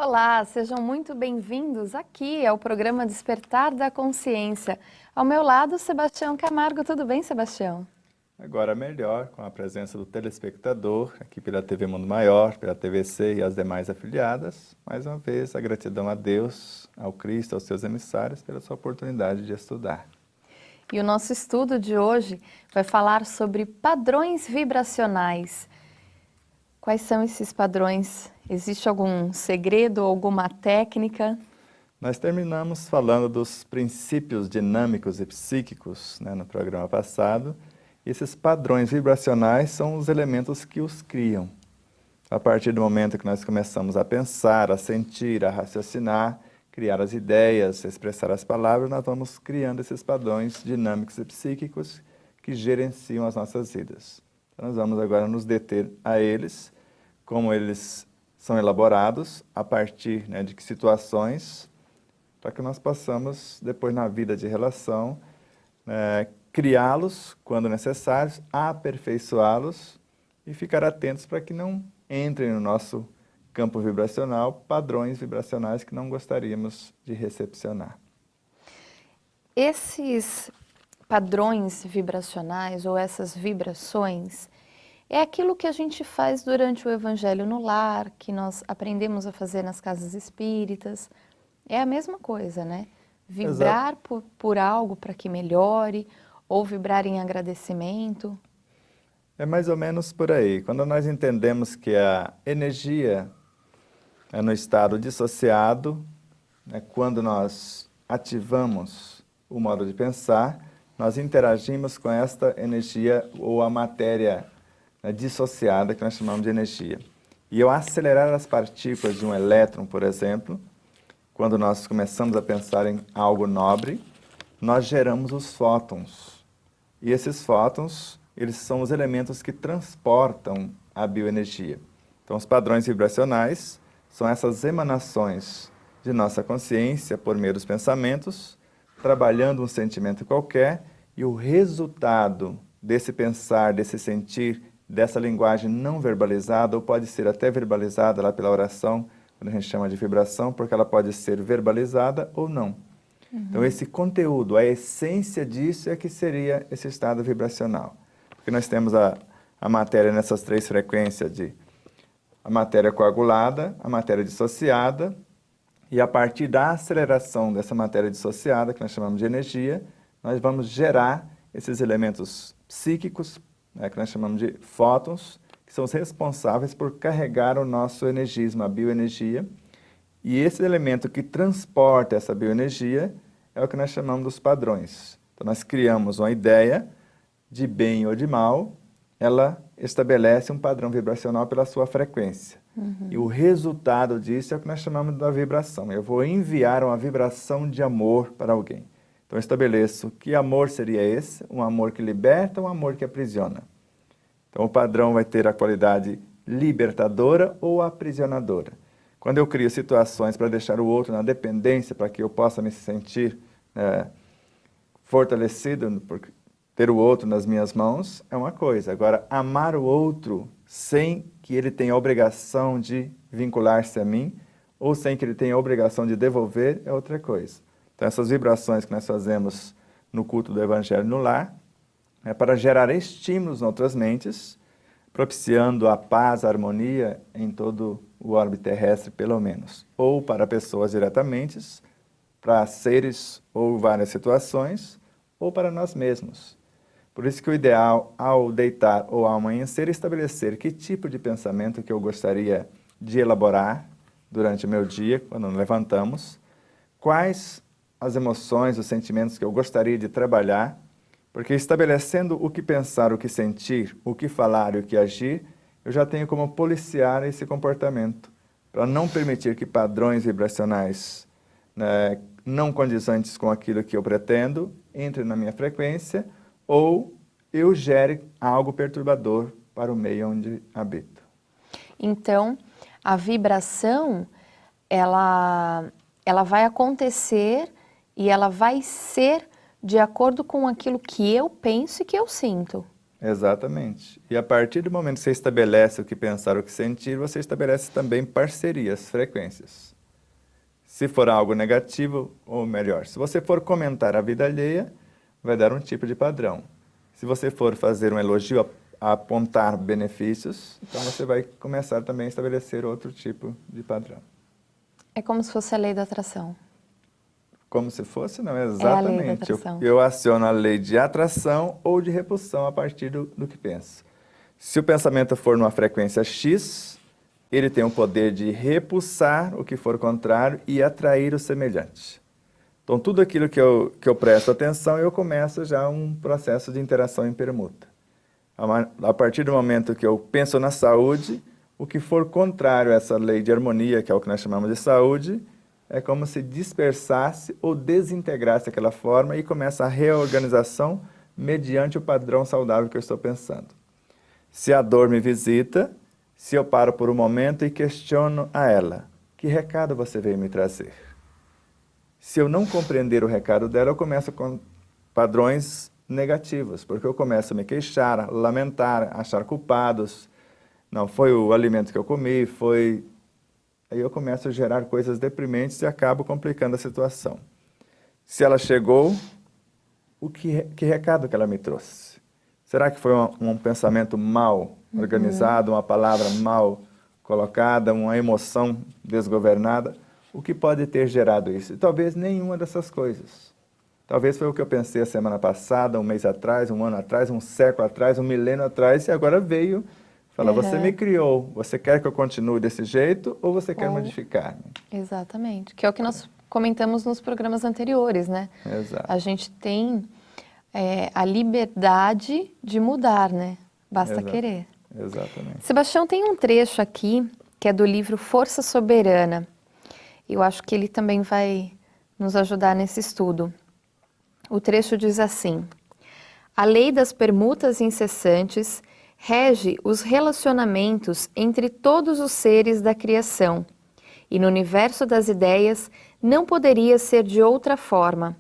Olá, sejam muito bem-vindos aqui ao programa Despertar da Consciência. Ao meu lado, Sebastião Camargo. Tudo bem, Sebastião? Agora melhor, com a presença do telespectador, aqui pela TV Mundo Maior, pela TVC e as demais afiliadas. Mais uma vez, a gratidão a Deus, ao Cristo, aos seus emissários, pela sua oportunidade de estudar. E o nosso estudo de hoje vai falar sobre padrões vibracionais. Quais são esses padrões? Existe algum segredo ou alguma técnica? Nós terminamos falando dos princípios dinâmicos e psíquicos, no programa passado. Esses padrões vibracionais são os elementos que os criam. A partir do momento que nós começamos a pensar, a sentir, a raciocinar, criar as ideias, expressar as palavras, nós vamos criando esses padrões dinâmicos e psíquicos que gerenciam as nossas vidas. Então, nós vamos agora nos deter a eles, como eles são elaborados, a partir de que situações, para que nós possamos, depois na vida de relação, criá-los quando necessários, aperfeiçoá-los e ficar atentos para que não entrem no nosso campo vibracional padrões vibracionais que não gostaríamos de recepcionar. Esses padrões vibracionais ou essas vibrações é aquilo que a gente faz durante o Evangelho no lar, que nós aprendemos a fazer nas casas espíritas. É a mesma coisa, né? Vibrar por algo para que melhore, ou vibrar em agradecimento. É mais ou menos por aí. Quando nós entendemos que a energia é no estado dissociado, quando nós ativamos o modo de pensar, nós interagimos com esta energia ou a matéria dissociada, que nós chamamos de energia. E ao acelerar as partículas de um elétron, por exemplo, quando nós começamos a pensar em algo nobre, nós geramos os fótons. E esses fótons, eles são os elementos que transportam a bioenergia. Então, os padrões vibracionais são essas emanações de nossa consciência por meio dos pensamentos, trabalhando um sentimento qualquer, e o resultado desse pensar, desse sentir, dessa linguagem não verbalizada, ou pode ser até verbalizada lá pela oração, quando a gente chama de vibração, porque ela pode ser verbalizada ou não. Então, esse conteúdo, a essência disso é que seria esse estado vibracional. Porque nós temos a matéria nessas três frequências a matéria coagulada, a matéria dissociada, e a partir da aceleração dessa matéria dissociada, que nós chamamos de energia, nós vamos gerar esses elementos psíquicos, que nós chamamos de fótons, que são os responsáveis por carregar o nosso energismo, a bioenergia. E esse elemento que transporta essa bioenergia é o que nós chamamos dos padrões. Então, nós criamos uma ideia de bem ou de mal, ela estabelece um padrão vibracional pela sua frequência. E o resultado disso é o que nós chamamos da vibração. Eu vou enviar uma vibração de amor para alguém. Então, eu estabeleço que amor seria esse, um amor que liberta, um amor que aprisiona. Então, o padrão vai ter a qualidade libertadora ou aprisionadora. Quando eu crio situações para deixar o outro na dependência, para que eu possa me sentir fortalecido por ter o outro nas minhas mãos, é uma coisa. Agora, amar o outro sem que ele tenha a obrigação de vincular-se a mim, ou sem que ele tenha a obrigação de devolver, é outra coisa. Então, essas vibrações que nós fazemos no culto do Evangelho no lar, é para gerar estímulos em outras mentes, propiciando a paz, a harmonia em todo o orbe terrestre, pelo menos. Ou para pessoas diretamente, para seres ou várias situações, ou para nós mesmos. Por isso que o ideal, ao deitar ou ao amanhecer, é estabelecer que tipo de pensamento que eu gostaria de elaborar durante o meu dia, quando nos levantamos, quais as emoções, os sentimentos que eu gostaria de trabalhar, porque estabelecendo o que pensar, o que sentir, o que falar e o que agir, eu já tenho como policiar esse comportamento, para não permitir que padrões vibracionais não condizentes com aquilo que eu pretendo entrem na minha frequência, ou eu gere algo perturbador para o meio onde habito. Então, a vibração, ela vai acontecer e ela vai ser de acordo com aquilo que eu penso e que eu sinto. Exatamente. E a partir do momento que você estabelece o que pensar, o que sentir, você estabelece também parcerias, frequências. Se for algo negativo, ou melhor, se você for comentar a vida alheia, vai dar um tipo de padrão. Se você for fazer um elogio, a apontar benefícios, então você vai começar também a estabelecer outro tipo de padrão. É como se fosse a lei da atração. Como se fosse, não, É a lei exatamente. da atração. Eu aciono a lei de atração ou de repulsão a partir do que penso. Se o pensamento for numa frequência X, ele tem o poder de repulsar o que for contrário e atrair o semelhante. Então, tudo aquilo que eu presto atenção, eu começo já um processo de interação em permuta. A partir do momento que eu penso na saúde, o que for contrário a essa lei de harmonia, que é o que nós chamamos de saúde, é como se dispersasse ou desintegrasse aquela forma e começa a reorganização mediante o padrão saudável que eu estou pensando. Se a dor me visita, se eu paro por um momento e questiono a ela, que recado você veio me trazer? Se eu não compreender o recado dela, eu começo com padrões negativos, porque eu começo a me queixar, lamentar, achar culpados. Não, foi o alimento que eu comi, foi... Aí eu começo a gerar coisas deprimentes e acabo complicando a situação. Se ela chegou, que recado que ela me trouxe? Será que foi um pensamento mal organizado, uma palavra mal colocada, uma emoção desgovernada? O que pode ter gerado isso? E talvez nenhuma dessas coisas. Talvez foi o que eu pensei a semana passada, um mês atrás, um ano atrás, um século atrás, um milênio atrás, e agora veio falar, você me criou, você quer que eu continue desse jeito ou você quer modificar-me? Exatamente, que é o que nós comentamos nos programas anteriores, né? Exato. A gente tem a liberdade de mudar, né? Basta querer. Exatamente. Sebastião, tem um trecho aqui que é do livro Força Soberana. Eu acho que ele também vai nos ajudar nesse estudo. O trecho diz assim: a lei das permutas incessantes rege os relacionamentos entre todos os seres da criação, e no universo das ideias não poderia ser de outra forma.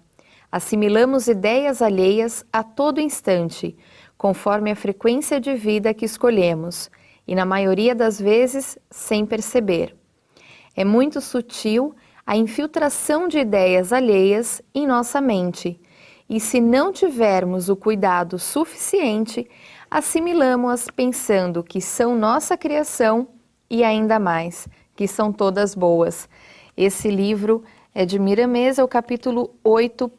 Assimilamos ideias alheias a todo instante, conforme a frequência de vida que escolhemos, e na maioria das vezes sem perceber. É muito sutil a infiltração de ideias alheias em nossa mente, e se não tivermos o cuidado suficiente, assimilamos-as pensando que são nossa criação e ainda mais, que são todas boas. Esse livro é de Mira Mesa, o capítulo 8,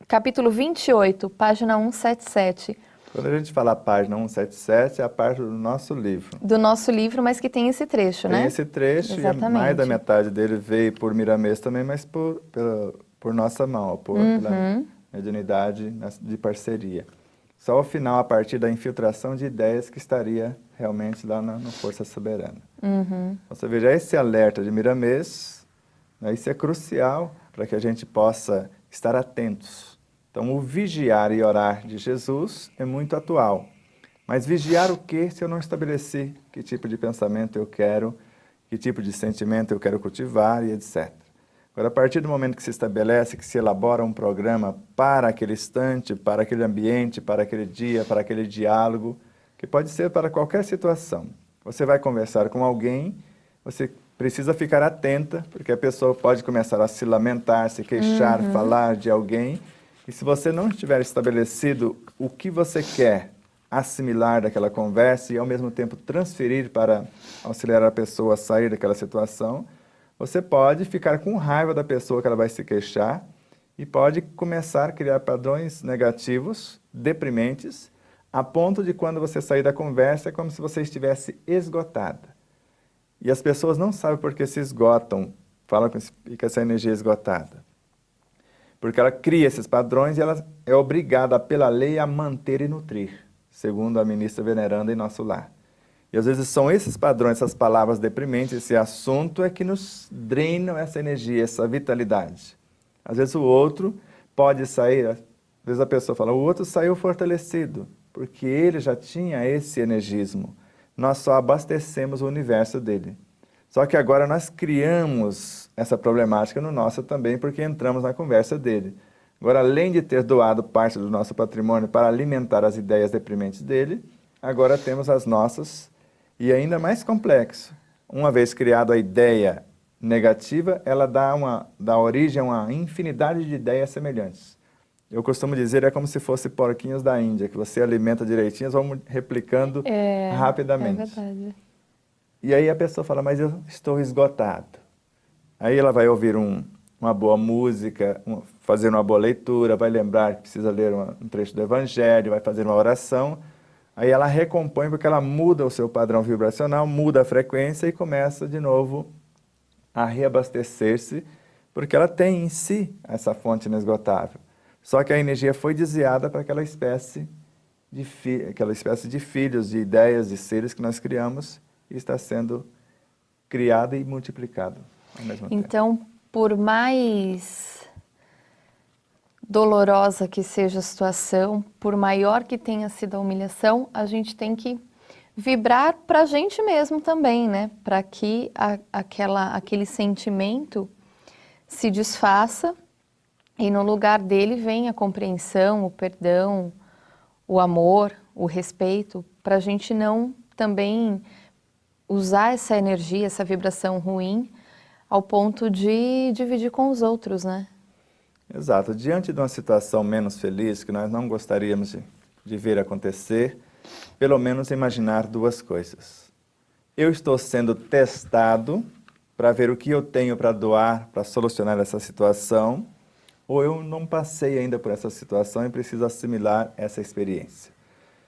capítulo 28, página 177. Quando a gente fala página 177, é a parte do nosso livro. Do nosso livro, mas que tem esse trecho, né? Tem esse trecho. Exatamente. E mais da metade dele veio por Mira Mesa também, mas por nossa mão, pela mediunidade de parceria. Só ao final, a partir da infiltração de ideias, que estaria realmente lá no Força Soberana. Você veja, esse alerta de Mira Mesa, né, isso é crucial para que a gente possa estar atentos. Então, o vigiar e orar de Jesus é muito atual. Mas vigiar o quê se eu não estabeleci que tipo de pensamento eu quero, que tipo de sentimento eu quero cultivar e etc. Agora, a partir do momento que se estabelece, que se elabora um programa para aquele instante, para aquele ambiente, para aquele dia, para aquele diálogo, que pode ser para qualquer situação. Você vai conversar com alguém, você precisa ficar atenta, porque a pessoa pode começar a se lamentar, se queixar, falar de alguém. E se você não tiver estabelecido o que você quer assimilar daquela conversa e ao mesmo tempo transferir para auxiliar a pessoa a sair daquela situação, você pode ficar com raiva da pessoa que ela vai se queixar e pode começar a criar padrões negativos, deprimentes, a ponto de quando você sair da conversa é como se você estivesse esgotada. E as pessoas não sabem por que se esgotam, falam que fica essa energia esgotada. Porque ela cria esses padrões e ela é obrigada pela lei a manter e nutrir, segundo a ministra veneranda em nosso lar. E às vezes são esses padrões, essas palavras deprimentes, esse assunto é que nos drenam essa energia, essa vitalidade. Às vezes o outro pode sair, às vezes a pessoa fala, o outro saiu fortalecido, porque ele já tinha esse energismo. Nós só abastecemos o universo dele. Só que agora nós criamos essa problemática no nosso também, porque entramos na conversa dele. Agora, além de ter doado parte do nosso patrimônio para alimentar as ideias deprimentes dele, agora temos as nossas, e ainda mais complexo. Uma vez criada a ideia negativa, ela dá origem a uma infinidade de ideias semelhantes. Eu costumo dizer, é como se fosse porquinhos da Índia, que você alimenta direitinho, eles vão replicando rapidamente. É verdade. E aí a pessoa fala, mas eu estou esgotado. Aí ela vai ouvir uma boa música, fazer uma boa leitura, vai lembrar que precisa ler um trecho do Evangelho, vai fazer uma oração. Aí ela recompõe porque ela muda o seu padrão vibracional, muda a frequência e começa de novo a reabastecer-se, porque ela tem em si essa fonte inesgotável. Só que a energia foi desviada para aquela espécie de filhos, de ideias, de seres que nós criamos e está sendo criado e multiplicado ao mesmo tempo. Então, por mais dolorosa que seja a situação, por maior que tenha sido a humilhação, a gente tem que vibrar para a gente mesmo também, né? Para que aquele sentimento se desfaça e no lugar dele venha a compreensão, o perdão, o amor, o respeito, para a gente não também usar essa energia, essa vibração ruim ao ponto de dividir com os outros, né? Exato. Diante de uma situação menos feliz, que nós não gostaríamos de ver acontecer, pelo menos imaginar duas coisas. Eu estou sendo testado para ver o que eu tenho para doar, para solucionar essa situação, ou eu não passei ainda por essa situação e preciso assimilar essa experiência.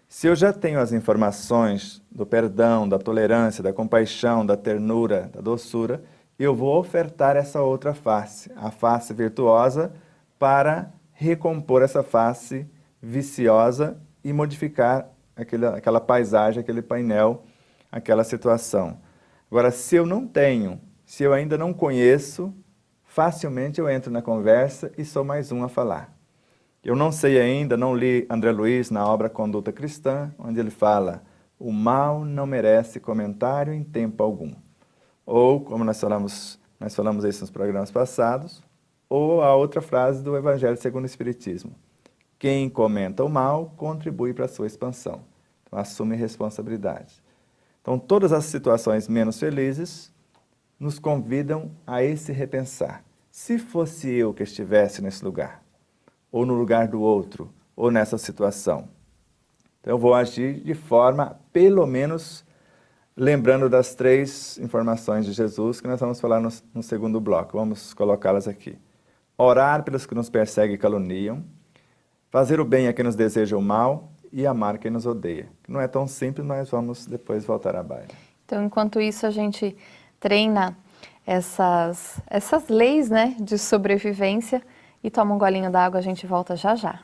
Se eu já tenho as informações do perdão, da tolerância, da compaixão, da ternura, da doçura, eu vou ofertar essa outra face, a face virtuosa, para recompor essa face viciosa e modificar aquela paisagem, aquele painel, aquela situação. Agora, se eu não tenho, se eu ainda não conheço, facilmente eu entro na conversa e sou mais um a falar. Eu não sei ainda, não li André Luiz na obra Conduta Cristã, onde ele fala, o mal não merece comentário em tempo algum. Ou, como nós falamos isso nos programas passados, ou a outra frase do Evangelho segundo o Espiritismo. Quem comenta o mal contribui para a sua expansão. Então, assume responsabilidade. Então, todas as situações menos felizes nos convidam a esse repensar. Se fosse eu que estivesse nesse lugar, ou no lugar do outro, ou nessa situação, então eu vou agir de forma, pelo menos, lembrando das 3 informações de Jesus que nós vamos falar no segundo bloco. Vamos colocá-las aqui. Orar pelos que nos perseguem e caluniam, fazer o bem a quem nos deseja o mal e amar quem nos odeia. Não é tão simples, mas vamos depois voltar à baila. Então, enquanto isso, a gente treina essas leis, né, de sobrevivência e toma um golinho d'água, a gente volta já já.